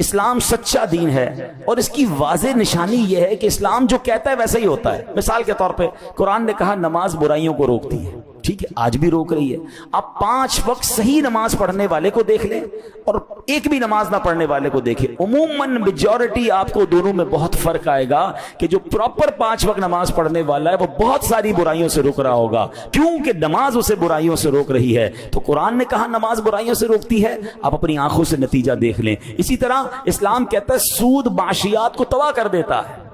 اسلام سچا دین ہے، اور اس کی واضح نشانی یہ ہے کہ اسلام جو کہتا ہے ویسا ہی ہوتا ہے۔ مثال کے طور پہ قرآن نے کہا نماز برائیوں کو روکتی ہے، ٹھیک ہے، آج بھی روک رہی ہے۔ آپ 5 وقت صحیح نماز پڑھنے والے کو دیکھ لیں اور ایک بھی نماز نہ پڑھنے والے کو دیکھیں، عموماً میجورٹی آپ کو دونوں میں بہت فرق آئے گا کہ جو پراپر 5 وقت نماز پڑھنے والا ہے وہ بہت ساری برائیوں سے روک رہا ہوگا، کیونکہ نماز اسے برائیوں سے روک رہی ہے۔ تو قرآن نے کہا نماز برائیوں سے روکتی ہے، آپ اپنی آنکھوں سے نتیجہ دیکھ لیں۔ اسی طرح اسلام کہتا ہے سود معاشیات کو تباہ کر دیتا ہے،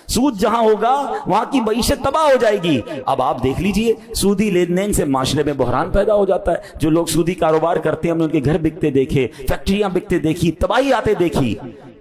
سود جہاں ہوگا وہاں کی معیشت تباہ ہو جائے گی۔ اب آپ دیکھ لیجئے سودی لین دین سے معاشرے میں بحران پیدا ہو جاتا ہے۔ جو لوگ سودی کاروبار کرتے ہیں ہم نے ان کے گھر بکتے دیکھے، فیکٹریاں بکتے دیکھی، تباہی آتے دیکھی۔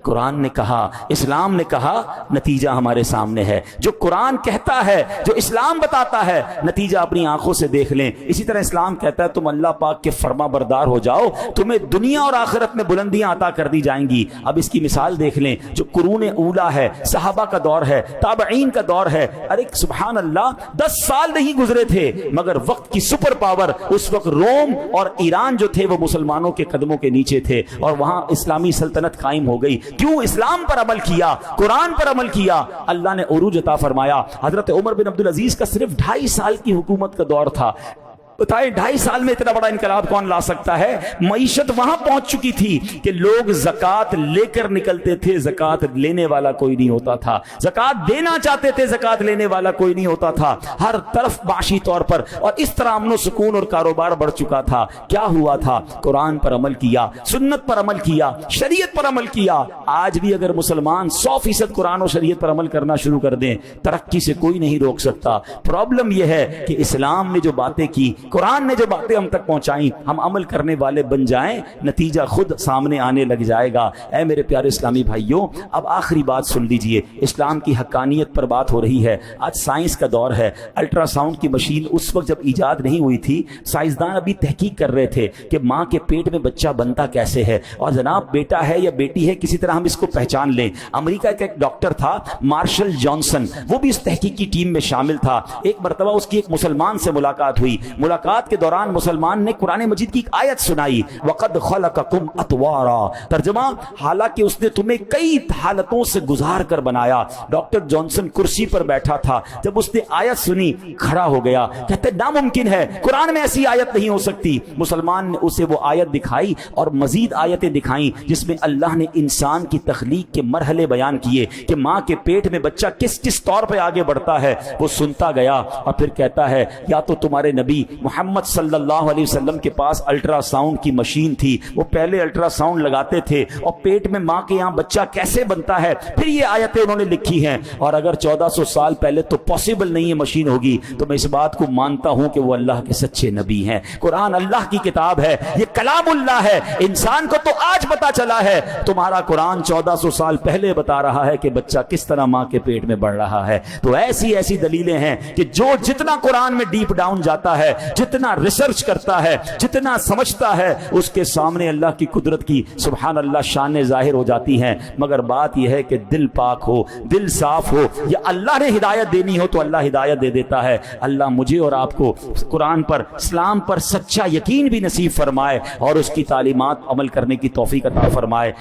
قرآن نے کہا، اسلام نے کہا، نتیجہ ہمارے سامنے ہے۔ جو قرآن کہتا ہے، جو اسلام بتاتا ہے، نتیجہ اپنی آنکھوں سے دیکھ لیں۔ اسی طرح اسلام کہتا ہے تم اللہ پاک کے فرما بردار ہو جاؤ، تمہیں دنیا اور آخرت میں بلندیاں عطا کر دی جائیں گی۔ اب اس کی مثال دیکھ لیں، جو قرون اولا ہے، صحابہ کا دور ہے، تابعین کا دور ہے، ارے سبحان اللہ 10 سال نہیں گزرے تھے مگر وقت کی سپر پاور اس وقت روم اور ایران جو تھے وہ مسلمانوں کے قدموں کے نیچے تھے، اور وہاں اسلامی سلطنت قائم ہو گئی۔ کیوں؟ اسلام پر عمل کیا، قرآن پر عمل کیا، اللہ نے عروج عطا فرمایا۔ حضرت عمر بن عبدالعزیز کا صرف 2.5 سال کی حکومت کا دور تھا۔ بتائیں 2.5 سال میں اتنا بڑا انقلاب کون لا سکتا ہے؟ معیشت وہاں پہنچ چکی تھی کہ لوگ زکوٰۃ لے کر نکلتے تھے، زکوٰۃ لینے والا کوئی نہیں ہوتا تھا، زکوٰۃ دینا چاہتے تھے، زکوٰۃ لینے والا کوئی نہیں ہوتا تھا، ہر طرف معاشی طور پر، اور اس طرح امن و سکون اور کاروبار بڑھ چکا تھا۔ کیا ہوا تھا؟ قرآن پر عمل کیا، سنت پر عمل کیا، شریعت پر عمل کیا۔ آج بھی اگر مسلمان 100% قرآن و شریعت پر عمل کرنا شروع کر دیں، ترقی سے کوئی نہیں روک سکتا۔ پرابلم یہ ہے کہ اسلام نے جو باتیں کی، قرآن نے جو باتیں ہم تک پہنچائیں، ہم عمل کرنے والے بن جائیں، نتیجہ خود سامنے آنے لگ جائے گا۔ اے میرے پیارے اسلامی بھائیوں، اب آخری بات سن لیجئے، اسلام کی حقانیت پر بات ہو رہی ہے۔ آج سائنس کا دور ہے۔ الٹرا ساؤنڈ کی مشین اس وقت جب ایجاد نہیں ہوئی تھی، سائنسدان ابھی تحقیق کر رہے تھے کہ ماں کے پیٹ میں بچہ بنتا کیسے ہے، اور جناب بیٹا ہے یا بیٹی ہے کسی طرح ہم اس کو پہچان لیں۔ امریکہ کا ایک ڈاکٹر تھا مارشل جانسن، وہ بھی اس تحقیق کی ٹیم میں شامل تھا۔ ایک مرتبہ اس کی ایک مسلمان سے ملاقات ہوئی، ملاقات کے دوران مسلمان نے قرآن مجید کی ایک آیت سنائی، وَقَدْ خَلَقَكُمْ أَطْوَارًا، ترجمہ حالانکہ اس نے تمہیں کئی حالتوں سے گزار کر بنایا۔ ڈاکٹر جانسن کرسی پر بیٹھا تھا، جب اس نے آیت سنی کھڑا ہو گیا، کہتے ناممکن ہے، قرآن میں ایسی آیت نہیں ہو سکتی۔ مسلمان نے اسے وہ آیت دکھائی اور مزید آیتیں دکھائیں جس میں اللہ نے انسان کی تخلیق کے مرحلے بیان کیے کہ ماں کے پیٹ میں بچہ کس کس طور پہ آگے بڑھتا ہے۔ وہ سنتا گیا اور پھر کہتا ہے یا تو تمہارے نبی محمد صلی اللہ علیہ وسلم کے پاس الٹرا ساؤنڈ کی مشین تھی، وہ پہلے الٹرا ساؤنڈ لگاتے تھے اور پیٹ میں ماں کے یہاں بچہ کیسے بنتا ہے، پھر یہ آیتیں انہوں نے لکھی ہیں۔ اور اگر 1400 سال پہلے تو پاسبل نہیں ہے مشین ہوگی، تو میں اس بات کو مانتا ہوں کہ وہ اللہ کے سچے نبی ہیں۔ قرآن اللہ کی کتاب ہے، یہ کلام اللہ ہے۔ انسان کو تو آج پتا چلا ہے، تمہارا قرآن 1400 سال پہلے بتا رہا ہے کہ بچہ کس طرح ماں کے پیٹ میں بڑھ رہا ہے۔ تو ایسی ایسی دلیلیں ہیں کہ جو جتنا قرآن میں ڈیپ ڈاؤن جاتا ہے، جتنا ریسرچ کرتا ہے، جتنا سمجھتا ہے، اس کے سامنے اللہ کی قدرت کی سبحان اللہ شان ظاہر ہو جاتی ہیں۔ مگر بات یہ ہے کہ دل پاک ہو، دل صاف ہو، یا اللہ نے ہدایت دینی ہو تو اللہ ہدایت دے دیتا ہے۔ اللہ مجھے اور آپ کو قرآن پر، اسلام پر سچا یقین بھی نصیب فرمائے اور اس کی تعلیمات عمل کرنے کی توفیق عطا فرمائے۔